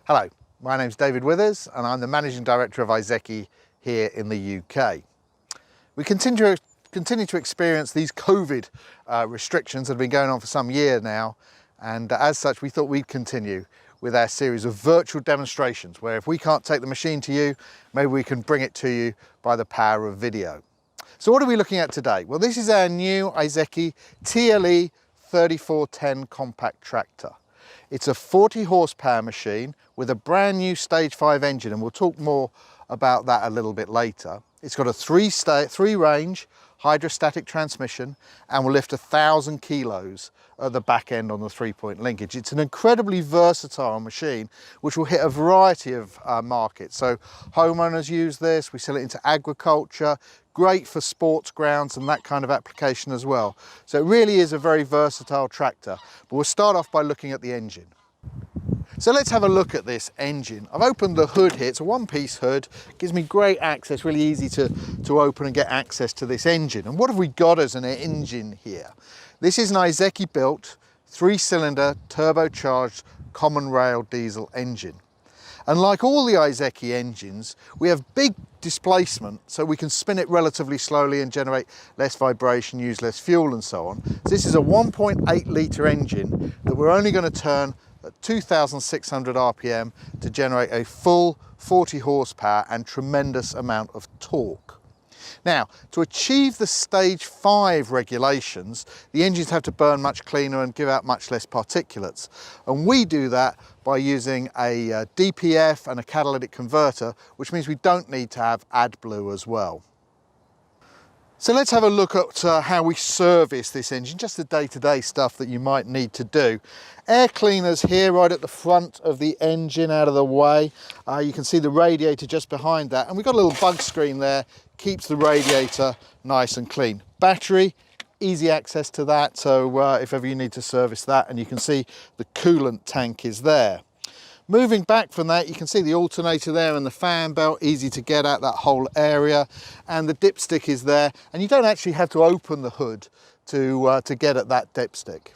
Hello, my name's David Withers and I'm the Managing Director of ISEKI here in the UK. We continue to experience these COVID restrictions that have been going on for some year now, and as such we thought we'd continue with our series of virtual demonstrations where if we can't take the machine to you, maybe we can bring it to you by the power of video. So what are we looking at today? Well, this is our new ISEKI TLE3410 compact tractor. It's a 40 horsepower machine with a brand new stage 5 engine, and we'll talk more about that a little bit later. It's got a three range hydrostatic transmission and will lift 1,000 kilos at the back end on the 3-point linkage. It's an incredibly versatile machine which will hit a variety of markets. So homeowners use this, we sell it into agriculture, great for sports grounds and that kind of application as well. So it really is a very versatile tractor, but we'll start off by looking at the engine. So let's have a look at this engine. I've opened the hood here. It's a one-piece hood. It gives me great access, really easy to open and get access to this engine. And what have we got as an engine here? This is an ISEKI built 3-cylinder turbocharged common rail diesel engine. And like all the ISEKI engines, we have big displacement, so we can spin it relatively slowly and generate less vibration, use less fuel and so on. So this is a 1.8 litre engine that we're only going to turn at 2,600 RPM to generate a full 40 horsepower and tremendous amount of torque. Now, to achieve the stage 5 regulations, the engines have to burn much cleaner and give out much less particulates. And we do that by using a DPF and a catalytic converter, which means we don't need to have AdBlue as well. So let's have a look at how we service this engine, just the day-to-day stuff that you might need to do. Air cleaners here right at the front of the engine out of the way. You can see the radiator just behind that, and we've got a little bug screen there, keeps the radiator nice and clean. Battery, easy access to that, so if ever you need to service that, and you can see the coolant tank is there. Moving back from that, you can see the alternator there and the fan belt, easy to get at that whole area, and the dipstick is there, and you don't actually have to open the hood to get at that dipstick.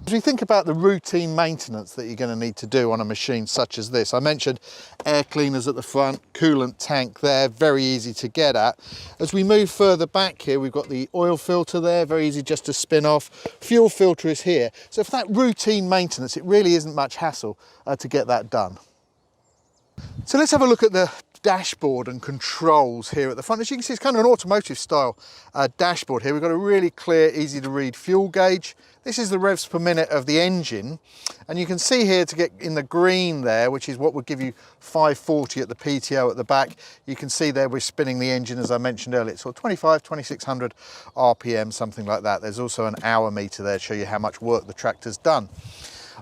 As we think about the routine maintenance that you're going to need to do on a machine such as this, I mentioned air cleaners at the front, coolant tank there, very easy to get at. As we move further back here, we've got the oil filter there, very easy just to spin off. Fuel filter is here. So for that routine maintenance, it really isn't much hassle to get that done. So let's have a look at the dashboard and controls here at the front. As you can see, it's kind of an automotive style dashboard here. We've got a really clear, easy to read fuel gauge. This is the revs per minute of the engine, and you can see here to get in the green there, which is what would give you 540 at the PTO at the back. You can see there we're spinning the engine, as I mentioned earlier. It's sort of 2600 RPM, something like that. There's also an hour meter there to show you how much work the tractor's done.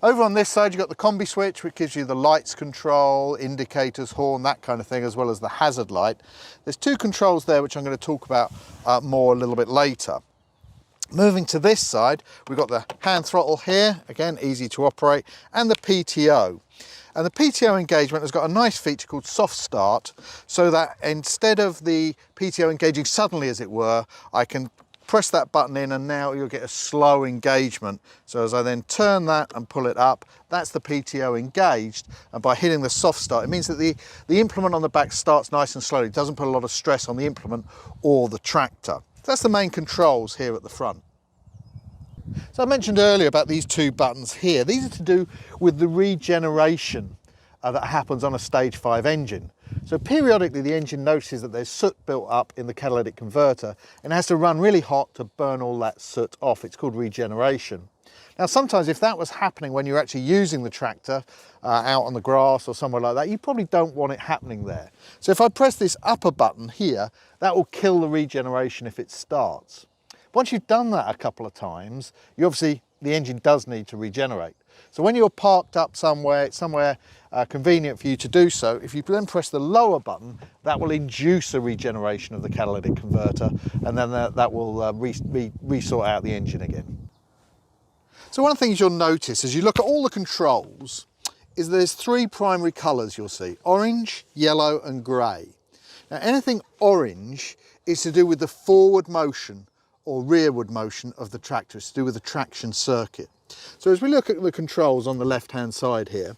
Over on this side, you've got the combi switch, which gives you the lights control, indicators, horn, that kind of thing, as well as the hazard light. There's two controls there, which I'm going to talk about more a little bit later. Moving to this side, we've got the hand throttle here, again, easy to operate, and the PTO. And the PTO engagement has got a nice feature called soft start, so that instead of the PTO engaging suddenly, as it were, I can press that button in and now you'll get a slow engagement. So as I then turn that and pull it up, that's the PTO engaged, and by hitting the soft start, it means that the implement on the back starts nice and slowly. It doesn't put a lot of stress on the implement or the tractor. That's the main controls here at the front. So I mentioned earlier about these two buttons here. These are to do with the regeneration that happens on a stage 5 engine. So periodically the engine notices that there's soot built up in the catalytic converter and it has to run really hot to burn all that soot off. It's called regeneration. Now sometimes if that was happening when you're actually using the tractor out on the grass or somewhere like that, you probably don't want it happening there. So if I press this upper button here, that will kill the regeneration if it starts. Once you've done that a couple of times, the engine does need to regenerate. So when you're parked up somewhere, it's somewhere convenient for you to do so, if you then press the lower button, that will induce a regeneration of the catalytic converter, and then that will re-sort out the engine again. So one of the things you'll notice as you look at all the controls is there's 3 primary colours you'll see: orange, yellow and grey. Now anything orange is to do with the forward motion or rearward motion of the tractor. It's to do with the traction circuit. So as we look at the controls on the left hand side here,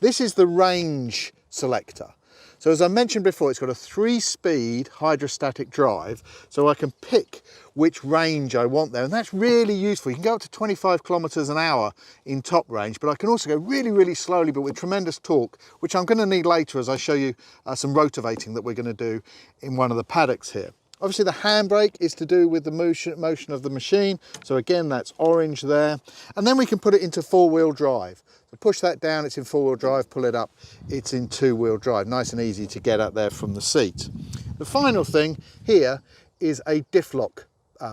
This is the range selector. So as I mentioned before, it's got a 3-speed hydrostatic drive, so I can pick which range I want there, and that's really useful. You can go up to 25 kilometers an hour in top range, but I can also go really, really slowly, but with tremendous torque, which I'm going to need later as I show you some rotavating that we're going to do in one of the paddocks here. Obviously the handbrake is to do with the motion of the machine, so again that's orange there, and then we can put it into 4-wheel drive. So push that down, it's in 4-wheel drive, pull it up, it's in 2-wheel drive. Nice and easy to get up there from the seat. The final thing here is a Diff Lock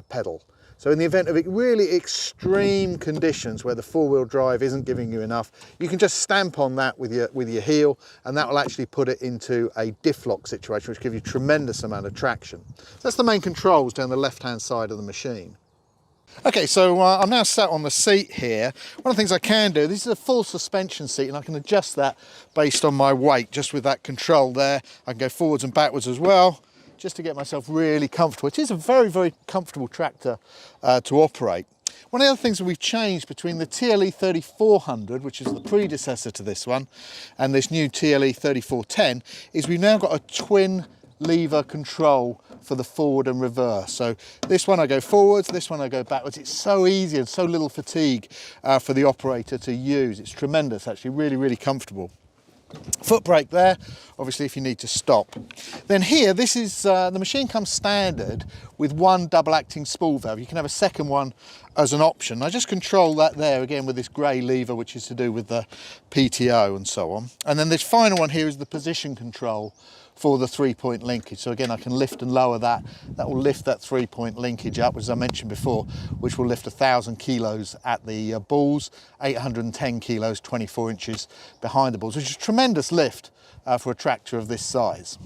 pedal. So in the event of really extreme conditions where the 4-wheel drive isn't giving you enough, you can just stamp on that with your heel, and that will actually put it into a Diff Lock situation, which gives you a tremendous amount of traction. So that's the main controls down the left-hand side of the machine. Okay, so I'm now sat on the seat here. One of the things I can do, this is a full suspension seat, and I can adjust that based on my weight, just with that control there. I can go forwards and backwards as well, just to get myself really comfortable. It is a very, very comfortable tractor to operate. One of the other things that we've changed between the TLE3410, which is the predecessor to this one, and this new TLE3410, is we've now got a twin lever control for the forward and reverse. So this one I go forwards, this one I go backwards. It's so easy and so little fatigue for the operator to use. It's tremendous, actually, really, really comfortable. Foot brake there, obviously, if you need to stop. Then here, this is the machine comes standard with one double acting spool valve. You can have a second one as an option. I just control that there again with this grey lever, which is to do with the PTO and so on. And then this final one here is the position control for the 3-point linkage. So again, I can lift and lower that. That will lift that 3-point linkage up, as I mentioned before, which will lift 1,000 kilos at the balls, 810 kilos, 24 inches behind the balls, which is a tremendous lift for a tractor of this size.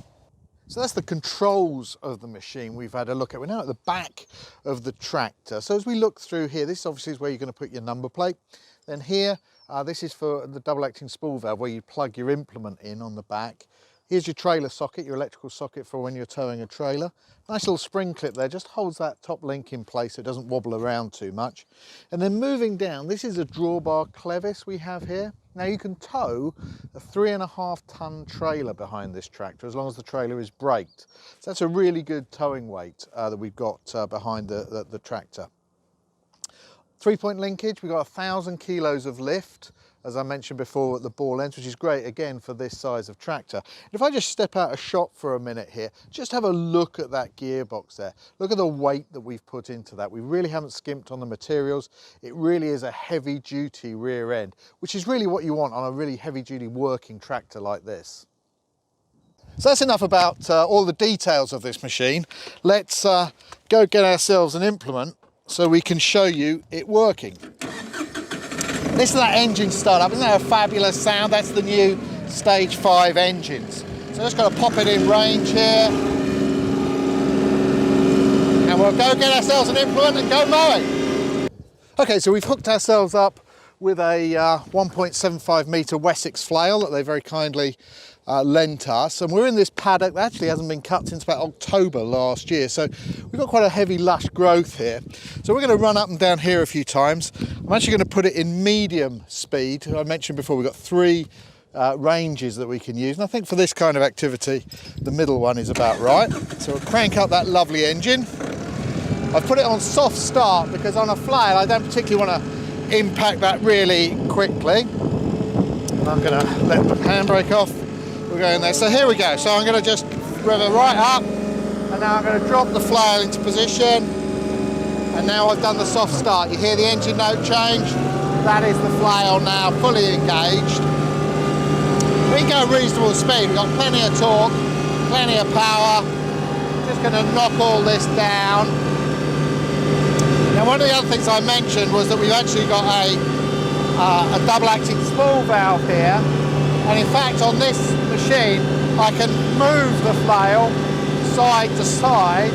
So that's the controls of the machine we've had a look at. We're now at the back of the tractor. So as we look through here, this obviously is where you're going to put your number plate. Then here, this is for the double acting spool valve, where you plug your implement in on the back. Here's your trailer socket, your electrical socket for when you're towing a trailer. Nice little spring clip there, just holds that top link in place so it doesn't wobble around too much. And then moving down, this is a drawbar clevis we have here. Now you can tow a 3.5 ton trailer behind this tractor as long as the trailer is braked. So that's a really good towing weight that we've got behind the tractor. 3-point linkage, we've got 1,000 kilos of lift, as I mentioned before, at the ball ends, which is great again for this size of tractor. And if I just step out of shot for a minute here, just have a look at that gearbox there. Look at the weight that we've put into that. We really haven't skimped on the materials. It really is a heavy duty rear end, which is really what you want on a really heavy duty working tractor like this. So that's enough about all the details of this machine. Let's go get ourselves an implement so we can show you it working. This is that engine startup. Isn't that a fabulous sound? That's the new Stage 5 engines. So just got to pop it in range here. And we'll go get ourselves an implement and go mowing. Okay, so we've hooked ourselves up with a 1.75 metre Wessex flail that they very kindly lent us, and we're in this paddock that actually hasn't been cut since about October last year, so we've got quite a heavy lush growth here. So we're going to run up and down here a few times. I'm actually going to put it in medium speed. I mentioned before we've got 3 ranges that we can use, and I think for this kind of activity the middle one is about right. So we'll crank up that lovely engine. I've put it on soft start because on a flail I don't particularly want to impact that really quickly. And I'm going to let the handbrake off. We're going there. So here we go. So I'm going to just rev it right up, and now I'm going to drop the flail into position. And now I've done the soft start. You hear the engine note change. That is the flail now fully engaged. We can go reasonable speed. We've got plenty of torque, plenty of power. Just going to knock all this down. Now, one of the other things I mentioned was that we've actually got a double acting spool valve here. And in fact, on this machine, I can move the flail side to side,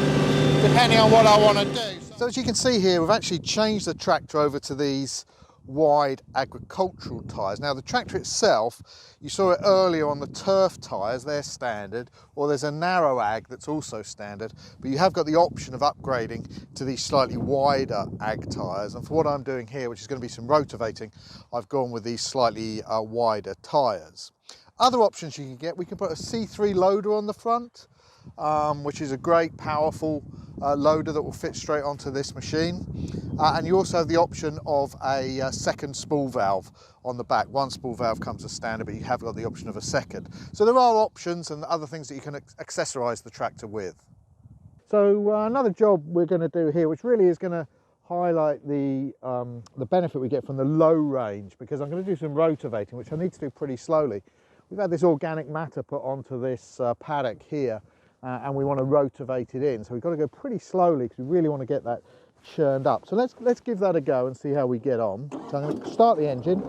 depending on what I want to do. So as you can see here, we've actually changed the tractor over to these wide agricultural tyres. Now the tractor itself, you saw it earlier on the turf tyres, they're standard, or there's a narrow ag that's also standard, but you have got the option of upgrading to these slightly wider ag tyres, and for what I'm doing here, which is going to be some rotavating, I've gone with these slightly wider tyres. Other options you can get, we can put a C3 loader on the front, which is a great powerful loader that will fit straight onto this machine, and you also have the option of a second spool valve on the back. One spool valve comes as standard, but you have got the option of a second. So there are options and other things that you can accessorise the tractor with. So another job we're going to do here, which really is going to highlight the benefit we get from the low range, because I'm going to do some rotavating, which I need to do pretty slowly. We've had this organic matter put onto this paddock here, and we want to rotovate it in, so we've got to go pretty slowly because we really want to get that churned up. So let's give that a go and see how we get on. So I'm going to start the engine.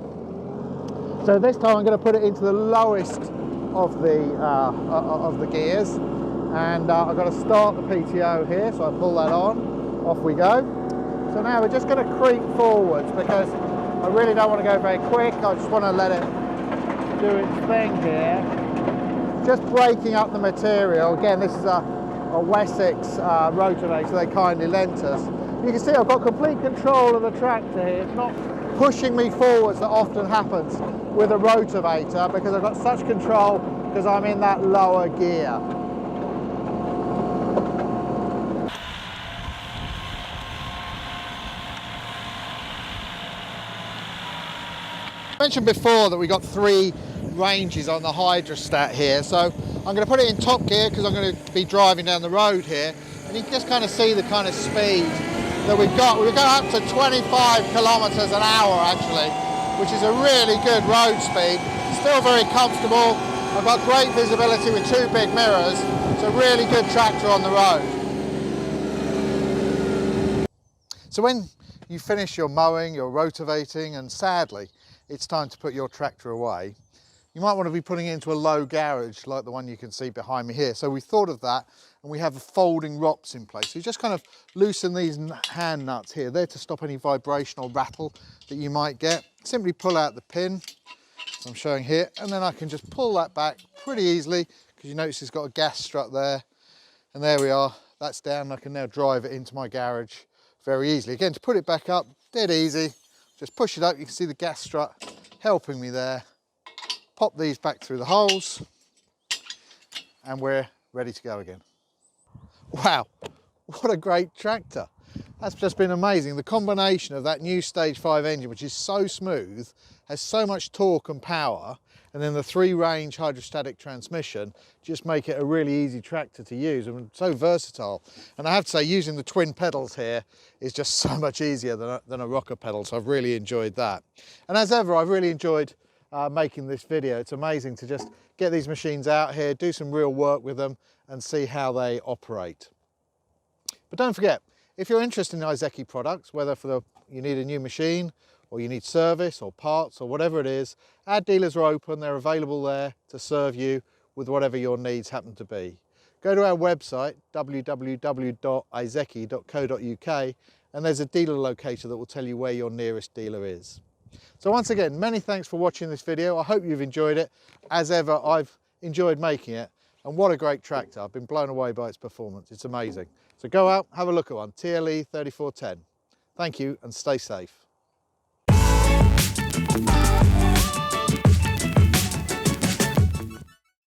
So this time I'm going to put it into the lowest of the gears, and I've got to start the PTO here, so I pull that on, off we go. So now we're just going to creep forwards because I really don't want to go very quick. I just want to let it do its thing here. Just breaking up the material. Again, this is a Wessex rotavator they kindly lent us. You can see I've got complete control of the tractor here. It's not pushing me forwards that often happens with a rotavator, because I've got such control because I'm in that lower gear. I mentioned before that we got 3 ranges on the hydrostat here, so I'm going to put it in top gear because I'm going to be driving down the road here, and you can just kind of see the kind of speed that we've got. We've got up to 25 kilometers an hour actually, which is a really good road speed. Still very comfortable. I've got great visibility with 2 big mirrors. It's a really good tractor on the road. So when you finish your mowing, your rotavating, and sadly it's time to put your tractor away, you might want to be putting it into a low garage like the one you can see behind me here. So we thought of that, and we have folding ROPs in place. So you just kind of loosen these hand nuts here. They're to stop any vibration or rattle that you might get. Simply pull out the pin, as I'm showing here, and then I can just pull that back pretty easily, because you notice it's got a gas strut there. And there we are, that's down. I can now drive it into my garage very easily. Again, to put it back up, dead easy. Just push it up, you can see the gas strut helping me there. Pop these back through the holes, and we're ready to go again. Wow, what a great tractor. That's just been amazing. The combination of that new Stage 5 engine, which is so smooth, has so much torque and power, and then the 3-range hydrostatic transmission just make it a really easy tractor to use, and so versatile. And I have to say, using the twin pedals here is just so much easier than a rocker pedal, so I've really enjoyed that. And as ever, I've really enjoyed making this video. It's amazing to just get these machines out here, do some real work with them, and see how they operate. But don't forget, if you're interested in ISEKI products, whether you need a new machine, or you need service or parts or whatever it is, our dealers are open. They're available there to serve you with whatever your needs happen to be. Go to our website, www.iseki.co.uk, and there's a dealer locator that will tell you where your nearest dealer is. So once again, many thanks for watching this video. I hope you've enjoyed it. As ever, I've enjoyed making it, and what a great tractor. I've been blown away by its performance. It's amazing. So go out, have a look at one, TLE3410. Thank you, and stay safe.